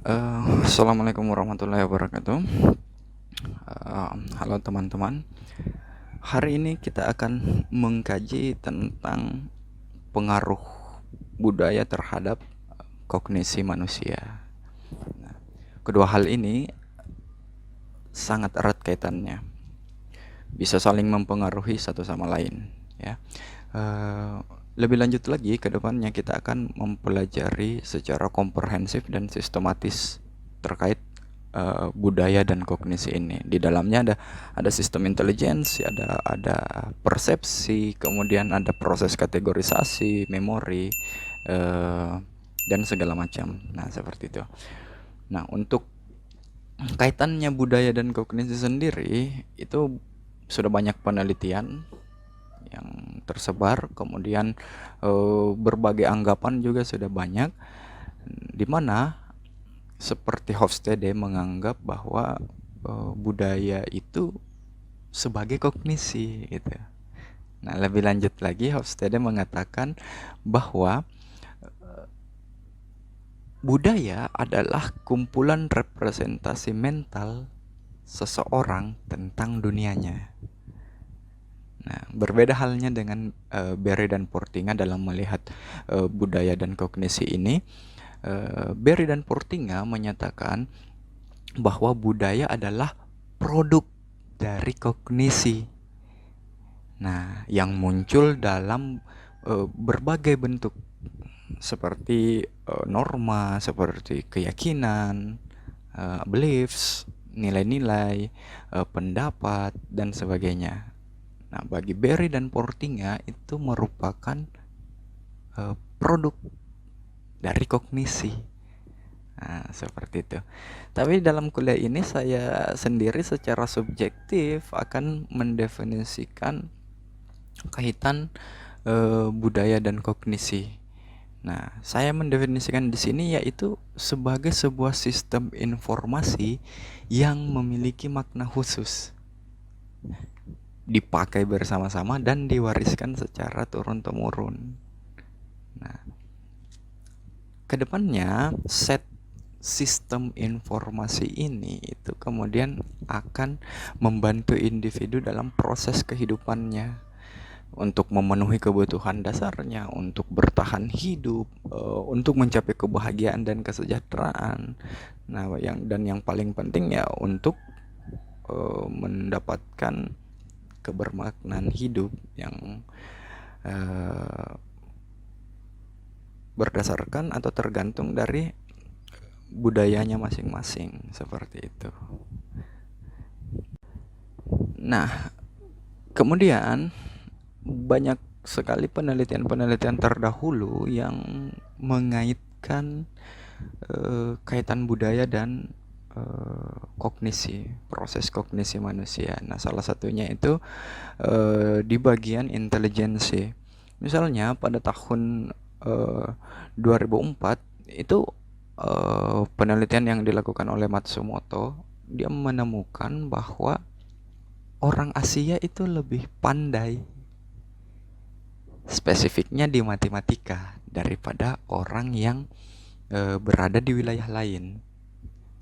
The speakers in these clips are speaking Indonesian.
Assalamualaikum warahmatullahi wabarakatuh. Halo teman-teman. Hari ini kita akan mengkaji tentang pengaruh budaya terhadap kognisi manusia. Nah, kedua hal ini sangat erat kaitannya, bisa saling mempengaruhi satu sama lain. Ya, Eh, lebih lanjut lagi ke depannya kita akan mempelajari secara komprehensif dan sistematis terkait budaya dan kognisi ini. Di dalamnya ada sistem intelijensi, ada persepsi, kemudian ada proses kategorisasi, memori, eh, dan segala macam. Nah, seperti itu. Nah, untuk kaitannya budaya dan kognisi sendiri itu sudah banyak penelitian yang tersebar, kemudian berbagai anggapan juga sudah banyak, di mana seperti Hofstede menganggap bahwa budaya itu sebagai kognisi gitu. Nah, lebih lanjut lagi Hofstede mengatakan bahwa budaya adalah kumpulan representasi mental seseorang tentang dunianya. Nah, berbeda halnya dengan Berry dan Portinga dalam melihat budaya dan kognisi ini. Berry dan Portinga menyatakan bahwa budaya adalah produk dari kognisi. Nah, yang muncul dalam berbagai bentuk seperti norma, seperti keyakinan, beliefs, nilai-nilai, pendapat, dan sebagainya. Nah, bagi Berry dan Portinga itu merupakan produk dari kognisi. Nah, seperti itu. Tapi dalam kuliah ini saya sendiri secara subjektif akan mendefinisikan kaitan budaya dan kognisi. Nah, saya mendefinisikan di sini yaitu sebagai sebuah sistem informasi yang memiliki makna khusus, dipakai bersama-sama dan diwariskan secara turun-temurun. Nah, kedepannya set sistem informasi ini itu kemudian akan membantu individu dalam proses kehidupannya untuk memenuhi kebutuhan dasarnya, untuk bertahan hidup, untuk mencapai kebahagiaan dan kesejahteraan. Nah, yang paling penting ya untuk mendapatkan kebermaknaan hidup yang berdasarkan atau tergantung dari budayanya masing-masing, seperti itu. Nah, kemudian banyak sekali penelitian-penelitian terdahulu yang mengaitkan kaitan budaya dan kognisi, proses kognisi manusia. Nah, salah satunya itu di bagian intelijensi. Misalnya pada tahun 2004 itu penelitian yang dilakukan oleh Matsumoto, dia menemukan bahwa orang Asia itu lebih pandai spesifiknya di matematika daripada orang yang berada di wilayah lain,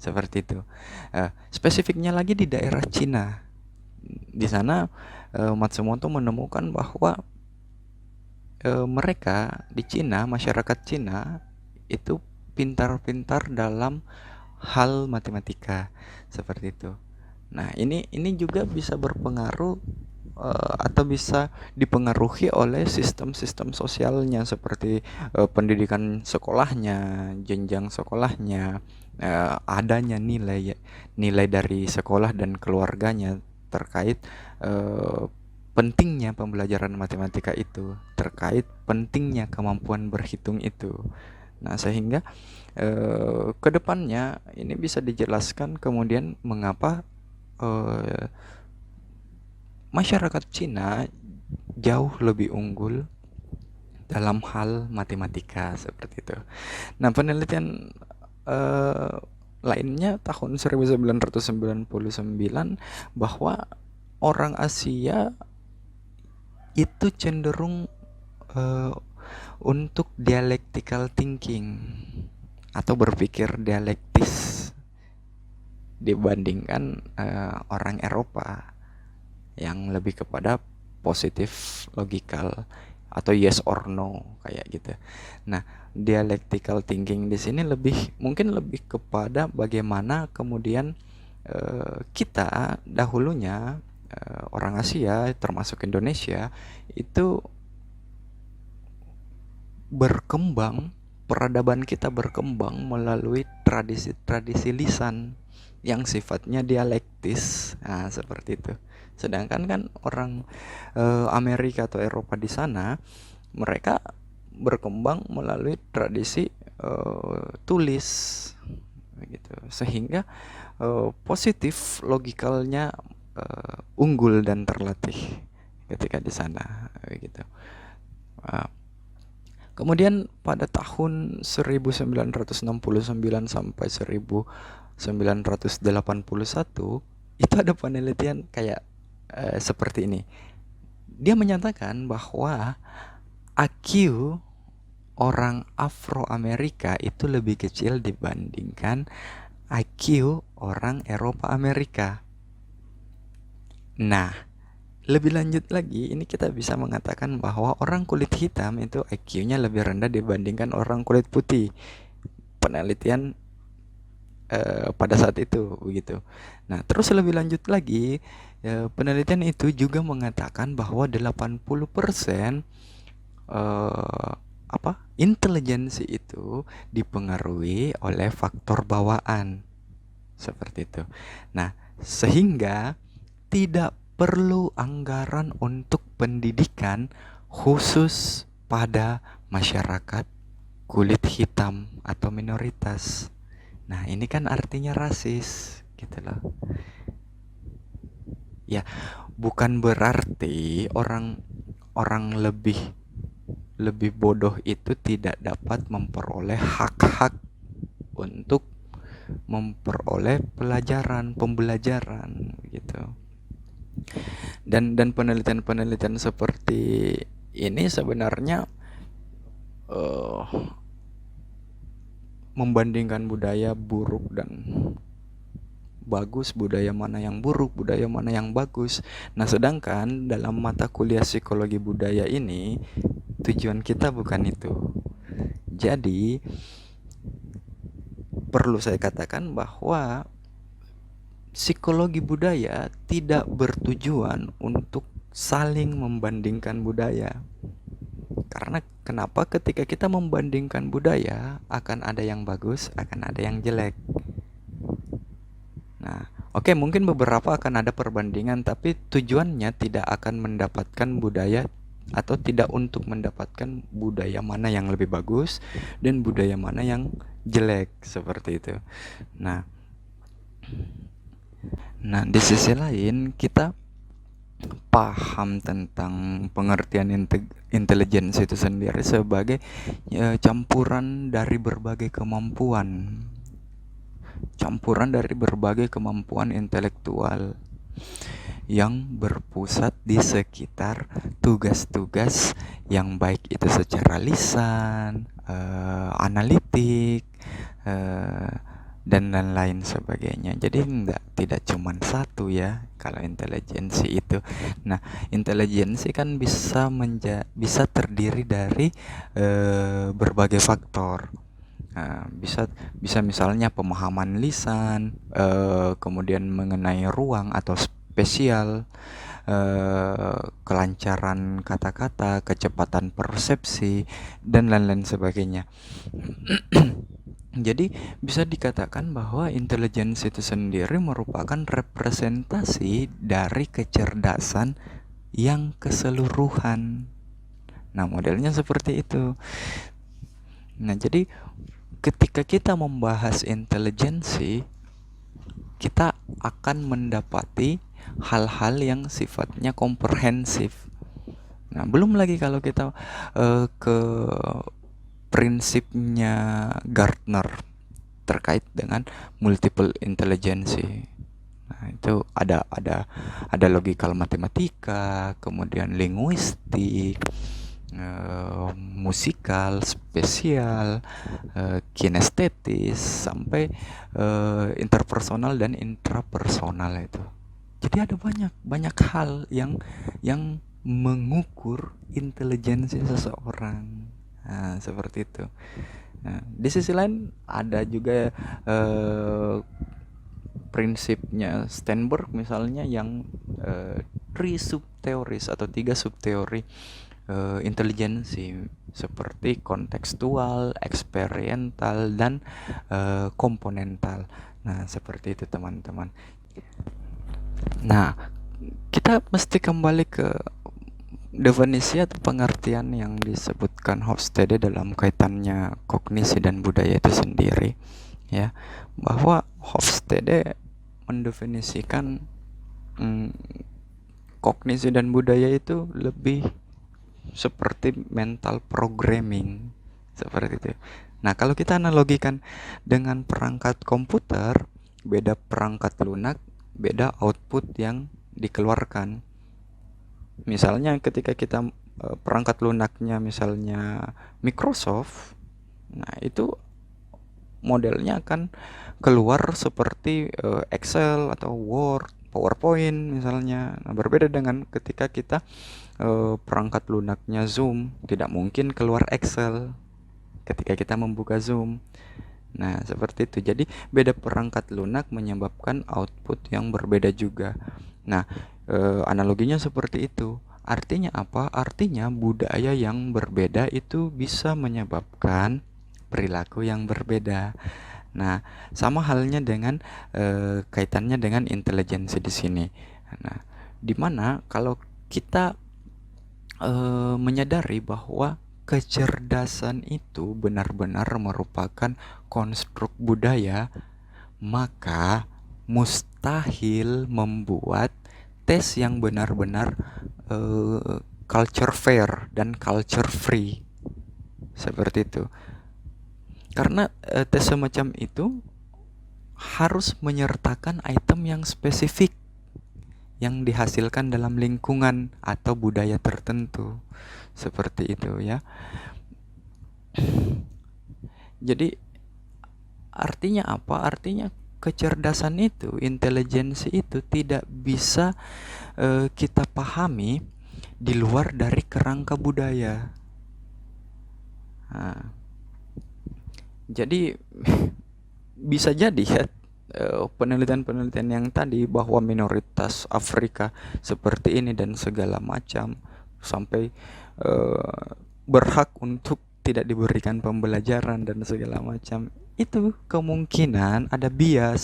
seperti itu. Spesifiknya lagi di daerah Cina. Di sana Matsumoto menemukan bahwa mereka di Cina, masyarakat Cina itu pintar-pintar dalam hal matematika, seperti itu. Nah, ini juga bisa berpengaruh atau bisa dipengaruhi oleh sistem-sistem sosialnya seperti pendidikan sekolahnya, jenjang sekolahnya, adanya nilai dari sekolah dan keluarganya terkait pentingnya pembelajaran matematika itu, terkait pentingnya kemampuan berhitung itu. Nah, sehingga kedepannya ini bisa dijelaskan kemudian mengapa masyarakat Cina jauh lebih unggul dalam hal matematika, seperti itu. Nah, penelitian lainnya tahun 1999 bahwa orang Asia itu cenderung untuk dialectical thinking. atau berpikir dialektis dibandingkan orang Eropa yang lebih kepada positif logikal atau yes or no kayak gitu. Nah, dialectical thinking di sini mungkin lebih kepada bagaimana kemudian kita dahulunya orang Asia termasuk Indonesia itu berkembang, peradaban kita berkembang melalui tradisi-tradisi lisan yang sifatnya dialektis. Nah, seperti itu. Sedangkan kan orang Amerika atau Eropa di sana mereka berkembang melalui tradisi tulis gitu. Sehingga positif logikalnya unggul dan terlatih ketika di sana gitu. Kemudian pada tahun 1969 sampai 1981 itu ada penelitian kayak seperti ini. Dia menyatakan bahwa IQ orang Afro-Amerika itu lebih kecil dibandingkan IQ orang Eropa-Amerika. Nah, lebih lanjut lagi, ini kita bisa mengatakan bahwa orang kulit hitam itu IQ-nya lebih rendah dibandingkan orang kulit putih. Penelitian pada saat itu begitu. Nah, terus lebih lanjut lagi, penelitian itu juga mengatakan bahwa 80% intelijensi itu dipengaruhi oleh faktor bawaan. Seperti itu. Nah, sehingga tidak perlu anggaran untuk pendidikan khusus pada masyarakat kulit hitam atau minoritas. Nah, ini kan artinya rasis, gitu loh. Ya, bukan berarti orang lebih bodoh itu tidak dapat memperoleh hak-hak untuk memperoleh pembelajaran gitu. Dan penelitian-penelitian seperti ini sebenarnya membandingkan budaya buruk dan bagus, budaya mana yang buruk, budaya mana yang bagus. Nah, sedangkan dalam mata kuliah psikologi budaya ini tujuan kita bukan itu. Jadi perlu saya katakan bahwa psikologi budaya tidak bertujuan untuk saling membandingkan budaya. Karena kenapa? Ketika kita membandingkan budaya, akan ada yang bagus, akan ada yang jelek. Nah, oke, mungkin beberapa akan ada perbandingan, tapi tujuannya tidak akan mendapatkan budaya atau tidak untuk mendapatkan budaya mana yang lebih bagus dan budaya mana yang jelek, seperti itu. Nah, di sisi lain kita paham tentang pengertian intelijensi itu sendiri sebagai campuran dari berbagai kemampuan intelektual yang berpusat di sekitar tugas-tugas yang baik itu secara lisan, analitik, dan lain sebagainya. Jadi tidak cuma satu ya kalau intelijensi itu. Nah, intelijensi kan bisa terdiri dari berbagai faktor. Bisa misalnya pemahaman lisan, kemudian mengenai ruang atau spesial, kelancaran kata-kata, kecepatan persepsi, dan lain-lain sebagainya. Jadi bisa dikatakan bahwa intelijensi itu sendiri merupakan representasi dari kecerdasan yang keseluruhan. Nah, modelnya seperti itu. Nah, jadi ketika kita membahas intelijensi, kita akan mendapati hal-hal yang sifatnya komprehensif. Nah, belum lagi kalau kita ke prinsipnya Gartner terkait dengan multiple intelligence. Nah, itu ada logikal matematika, kemudian linguistik, musikal, spesial, kinestetis, sampai interpersonal dan intrapersonal itu. Jadi ada banyak hal yang mengukur intelijensi seseorang. Nah, seperti itu. Nah, di sisi lain ada juga prinsipnya Sternberg misalnya yang three subteoris atau 3 subteori intelijensi, seperti kontekstual, eksperiental, dan komponental. Nah, seperti itu teman-teman. Nah, kita mesti kembali ke definisi atau pengertian yang disebutkan Hofstede dalam kaitannya kognisi dan budaya itu sendiri, ya, bahwa Hofstede mendefinisikan kognisi dan budaya itu lebih seperti mental programming, seperti itu. Nah, kalau kita analogikan dengan perangkat komputer, beda perangkat lunak, beda output yang dikeluarkan. Misalnya ketika kita perangkat lunaknya misalnya Microsoft, nah itu modelnya akan keluar seperti Excel atau Word, PowerPoint misalnya. Nah, berbeda dengan ketika kita perangkat lunaknya Zoom, tidak mungkin keluar Excel ketika kita membuka Zoom. Nah, seperti itu. Jadi beda perangkat lunak menyebabkan output yang berbeda juga. Nah, analoginya seperti itu. Artinya apa? Artinya budaya yang berbeda itu bisa menyebabkan perilaku yang berbeda. Nah, sama halnya dengan kaitannya dengan intelijensi di sini. Nah, di mana kalau kita menyadari bahwa kecerdasan itu benar-benar merupakan konstruk budaya, maka mustahil membuat tes yang benar-benar culture fair dan culture free, seperti itu. Karena tes semacam itu harus menyertakan item yang spesifik yang dihasilkan dalam lingkungan atau budaya tertentu, seperti itu ya. Jadi artinya apa? Artinya kecerdasan itu, intelijensi itu tidak bisa kita pahami di luar dari kerangka budaya. Nah, jadi bisa jadi ya penelitian-penelitian yang tadi bahwa minoritas Afrika seperti ini dan segala macam sampai berhak untuk tidak diberikan pembelajaran dan segala macam, itu kemungkinan ada bias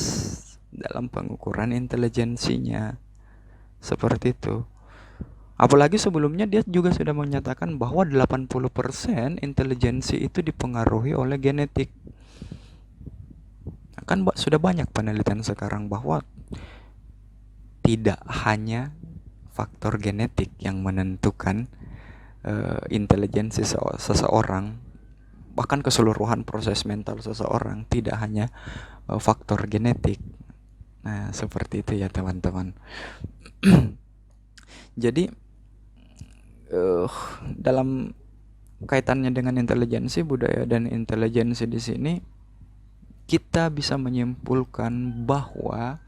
dalam pengukuran intelijensinya, seperti itu. Apalagi sebelumnya dia juga sudah menyatakan bahwa 80% intelijensi itu dipengaruhi oleh genetik. Kan sudah banyak penelitian sekarang bahwa tidak hanya faktor genetik yang menentukan intelijensi seseorang, bahkan keseluruhan proses mental seseorang tidak hanya faktor genetik. Nah, seperti itu ya teman-teman. Jadi dalam kaitannya dengan intelijensi budaya dan intelijensi di sini, kita bisa menyimpulkan bahwa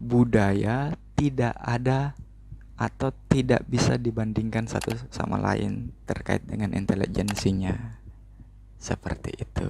budaya tidak ada atau tidak bisa dibandingkan satu sama lain terkait dengan intelijensinya, seperti itu.